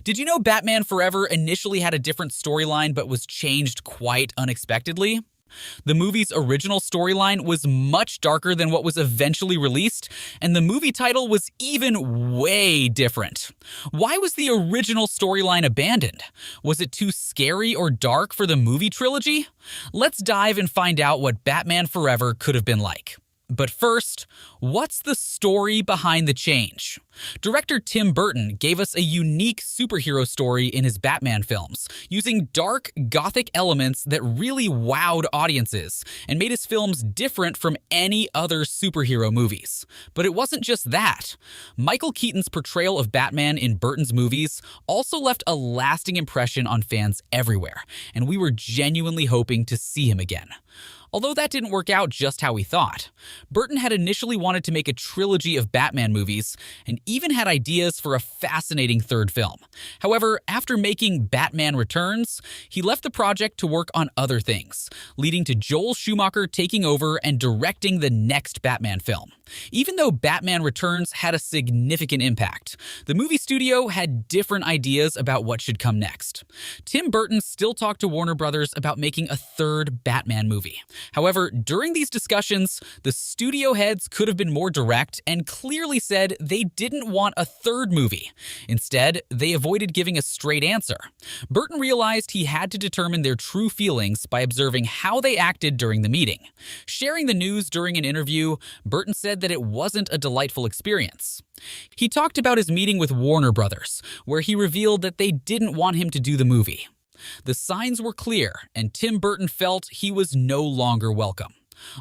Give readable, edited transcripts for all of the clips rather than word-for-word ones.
Did you know Batman Forever initially had a different storyline but was changed quite unexpectedly? The movie's original storyline was much darker than what was eventually released, and the movie title was even way different. Why was the original storyline abandoned? Was it too scary or dark for the movie trilogy? Let's dive and find out what Batman Forever could have been like. But first, what's the story behind the change? Director Tim Burton gave us a unique superhero story in his Batman films, using dark, gothic elements that really wowed audiences and made his films different from any other superhero movies. But it wasn't just that. Michael Keaton's portrayal of Batman in Burton's movies also left a lasting impression on fans everywhere, and we were genuinely hoping to see him again. Although that didn't work out just how we thought. Burton had initially wanted to make a trilogy of Batman movies and even had ideas for a fascinating third film. However, after making Batman Returns, he left the project to work on other things, leading to Joel Schumacher taking over and directing the next Batman film. Even though Batman Returns had a significant impact, the movie studio had different ideas about what should come next. Tim Burton still talked to Warner Brothers about making a third Batman movie. However, during these discussions, the studio heads could have been more direct and clearly said they didn't want a third movie. Instead, they avoided giving a straight answer. Burton realized he had to determine their true feelings by observing how they acted during the meeting. Sharing the news during an interview, Burton said that it wasn't a delightful experience. He talked about his meeting with Warner Brothers, where he revealed that they didn't want him to do the movie. The signs were clear, and Tim Burton felt he was no longer welcome.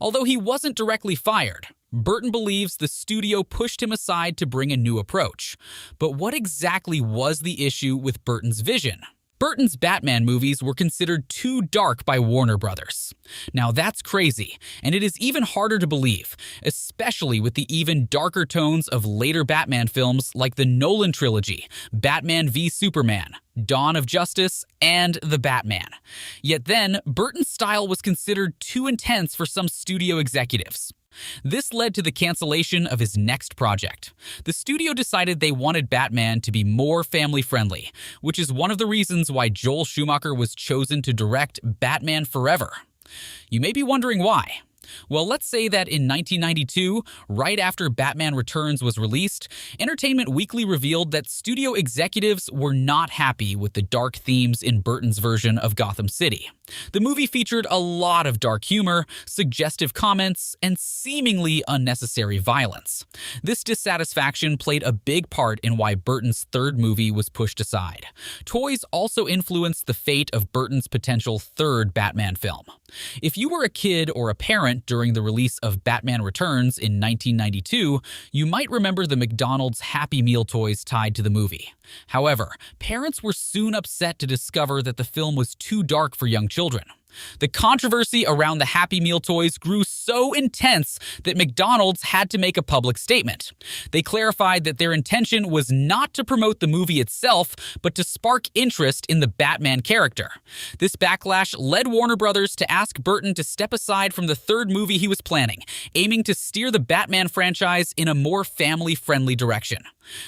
Although he wasn't directly fired, Burton believes the studio pushed him aside to bring a new approach. But what exactly was the issue with Burton's vision? Burton's Batman movies were considered too dark by Warner Brothers. Now that's crazy, and it is even harder to believe, especially with the even darker tones of later Batman films like the Nolan trilogy, Batman v Superman, Dawn of Justice, and The Batman. Yet then, Burton's style was considered too intense for some studio executives. This led to the cancellation of his next project. The studio decided they wanted Batman to be more family-friendly, which is one of the reasons why Joel Schumacher was chosen to direct Batman Forever. You may be wondering why. Well, let's say that in 1992, right after Batman Returns was released, Entertainment Weekly revealed that studio executives were not happy with the dark themes in Burton's version of Gotham City. The movie featured a lot of dark humor, suggestive comments, and seemingly unnecessary violence. This dissatisfaction played a big part in why Burton's third movie was pushed aside. Toys also influenced the fate of Burton's potential third Batman film. If you were a kid or a parent during the release of Batman Returns in 1992, you might remember the McDonald's Happy Meal toys tied to the movie. However, parents were soon upset to discover that the film was too dark for young children. The controversy around the Happy Meal toys grew so intense that McDonald's had to make a public statement. They clarified that their intention was not to promote the movie itself, but to spark interest in the Batman character. This backlash led Warner Brothers to ask Burton to step aside from the third movie he was planning, aiming to steer the Batman franchise in a more family-friendly direction.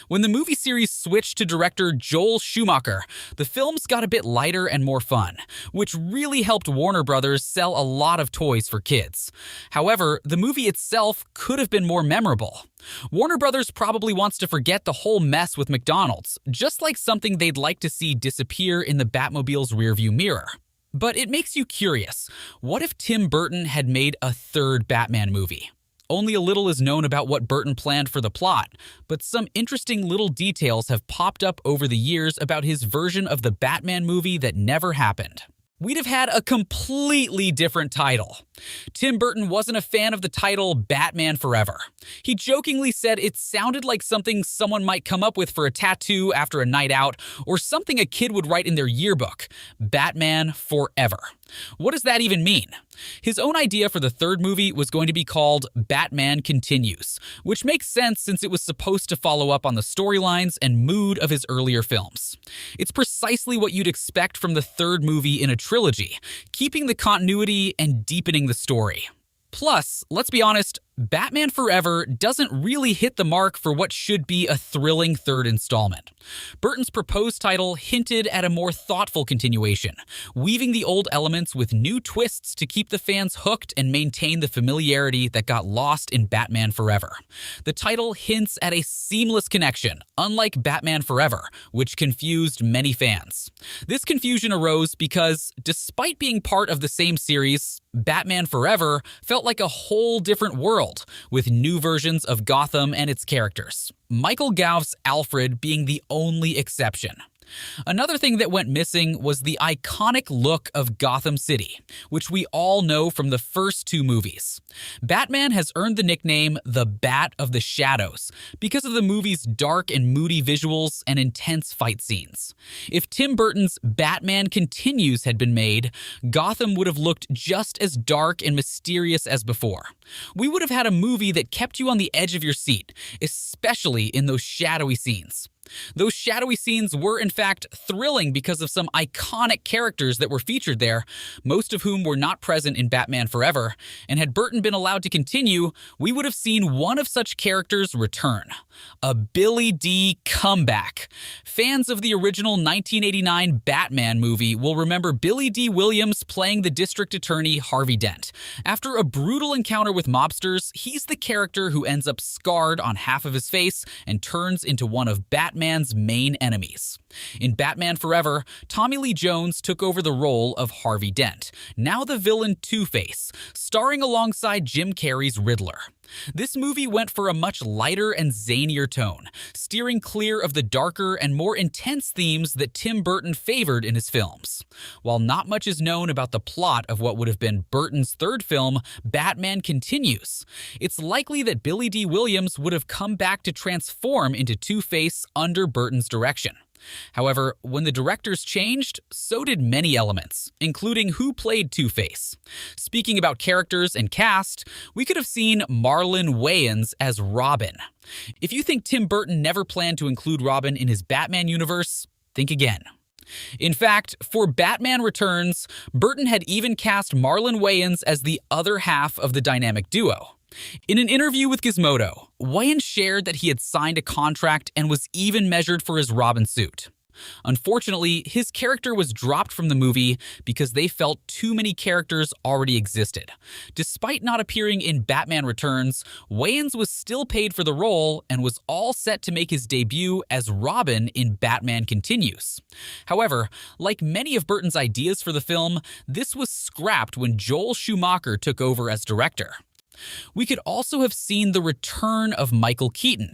When the movie series switched to director Joel Schumacher, the films got a bit lighter and more fun, which really helped Warner Brothers sell a lot of toys for kids. However, the movie itself could have been more memorable. Warner Brothers probably wants to forget the whole mess with McDonald's, just like something they'd like to see disappear in the Batmobile's rearview mirror. But it makes you curious. What if Tim Burton had made a third Batman movie? Only a little is known about what Burton planned for the plot, but some interesting little details have popped up over the years about his version of the Batman movie that never happened. We'd have had a completely different title. Tim Burton wasn't a fan of the title Batman Forever. He jokingly said it sounded like something someone might come up with for a tattoo after a night out, or something a kid would write in their yearbook, Batman Forever. What does that even mean? His own idea for the third movie was going to be called Batman Continues, which makes sense since it was supposed to follow up on the storylines and mood of his earlier films. It's precisely what you'd expect from the third movie in a trilogy, keeping the continuity and deepening the story. Plus, let's be honest, Batman Forever doesn't really hit the mark for what should be a thrilling third installment. Burton's proposed title hinted at a more thoughtful continuation, weaving the old elements with new twists to keep the fans hooked and maintain the familiarity that got lost in Batman Forever. The title hints at a seamless connection, unlike Batman Forever, which confused many fans. This confusion arose because, despite being part of the same series, Batman Forever felt like a whole different world, with new versions of Gotham and its characters, Michael Gough's Alfred being the only exception. Another thing that went missing was the iconic look of Gotham City, which we all know from the first two movies. Batman has earned the nickname the Bat of the Shadows because of the movie's dark and moody visuals and intense fight scenes. If Tim Burton's Batman Continues had been made, Gotham would have looked just as dark and mysterious as before. We would have had a movie that kept you on the edge of your seat, especially in those shadowy scenes. Those shadowy scenes were, in fact, thrilling because of some iconic characters that were featured there, most of whom were not present in Batman Forever, and had Burton been allowed to continue, we would have seen one of such characters return. A Billy Dee comeback. Fans of the original 1989 Batman movie will remember Billy Dee Williams playing the district attorney Harvey Dent. After a brutal encounter with mobsters, he's the character who ends up scarred on half of his face and turns into one of Batman's main enemies. In Batman Forever, Tommy Lee Jones took over the role of Harvey Dent, now the villain Two-Face, starring alongside Jim Carrey's Riddler. This movie went for a much lighter and zanier tone, steering clear of the darker and more intense themes that Tim Burton favored in his films. While not much is known about the plot of what would have been Burton's third film, Batman Continues, it's likely that Billy Dee Williams would have come back to transform into Two-Face under Burton's direction. However, when the directors changed, so did many elements, including who played Two-Face. Speaking about characters and cast, we could have seen Marlon Wayans as Robin. If you think Tim Burton never planned to include Robin in his Batman universe, think again. In fact, for Batman Returns, Burton had even cast Marlon Wayans as the other half of the dynamic duo. In an interview with Gizmodo, Wayans shared that he had signed a contract and was even measured for his Robin suit. Unfortunately, his character was dropped from the movie because they felt too many characters already existed. Despite not appearing in Batman Returns, Wayans was still paid for the role and was all set to make his debut as Robin in Batman Continues. However, like many of Burton's ideas for the film, this was scrapped when Joel Schumacher took over as director. We could also have seen the return of Michael Keaton.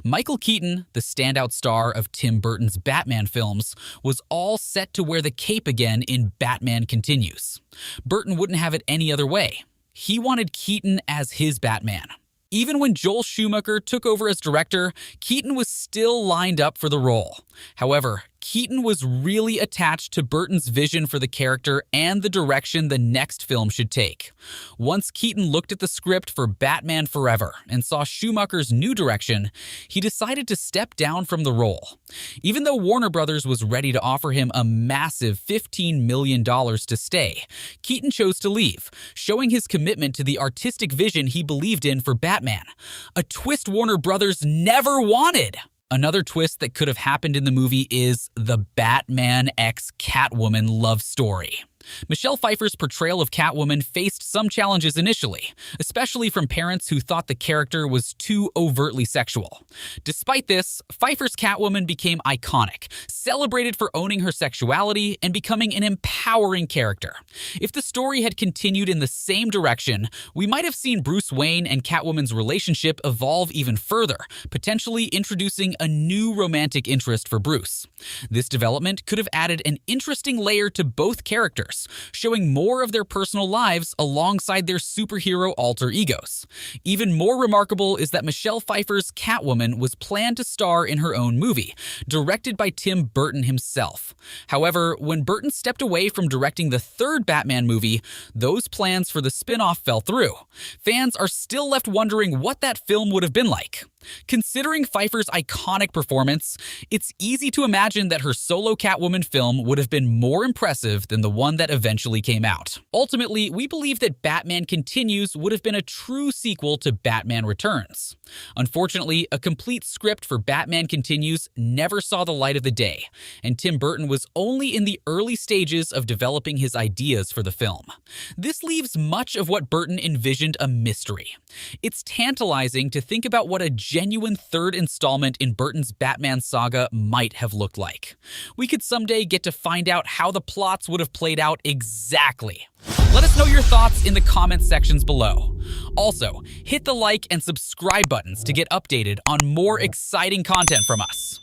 Michael Keaton, the standout star of Tim Burton's Batman films, was all set to wear the cape again in Batman Continues. Burton wouldn't have it any other way. He wanted Keaton as his Batman. Even when Joel Schumacher took over as director, Keaton was still lined up for the role. However, Keaton was really attached to Burton's vision for the character and the direction the next film should take. Once Keaton looked at the script for Batman Forever and saw Schumacher's new direction, he decided to step down from the role. Even though Warner Brothers was ready to offer him a massive $15 million to stay, Keaton chose to leave, showing his commitment to the artistic vision he believed in for Batman, a twist Warner Brothers never wanted. Another twist that could have happened in the movie is the Batman x Catwoman love story. Michelle Pfeiffer's portrayal of Catwoman faced some challenges initially, especially from parents who thought the character was too overtly sexual. Despite this, Pfeiffer's Catwoman became iconic, celebrated for owning her sexuality and becoming an empowering character. If the story had continued in the same direction, we might have seen Bruce Wayne and Catwoman's relationship evolve even further, potentially introducing a new romantic interest for Bruce. This development could have added an interesting layer to both characters, showing more of their personal lives alongside their superhero alter egos. Even more remarkable is that Michelle Pfeiffer's Catwoman was planned to star in her own movie, directed by Tim Burton himself. However, when Burton stepped away from directing the third Batman movie, those plans for the spin-off fell through. Fans are still left wondering what that film would have been like. Considering Pfeiffer's iconic performance, it's easy to imagine that her solo Catwoman film would have been more impressive than the one that eventually came out. Ultimately, we believe that Batman Continues would have been a true sequel to Batman Returns. Unfortunately, a complete script for Batman Continues never saw the light of the day, and Tim Burton was only in the early stages of developing his ideas for the film. This leaves much of what Burton envisioned a mystery. It's tantalizing to think about what a genuine third installment in Burton's Batman saga might have looked like. We could someday get to find out how the plots would have played out exactly. Let us know your thoughts in the comment sections below. Also, hit the like and subscribe buttons to get updated on more exciting content from us.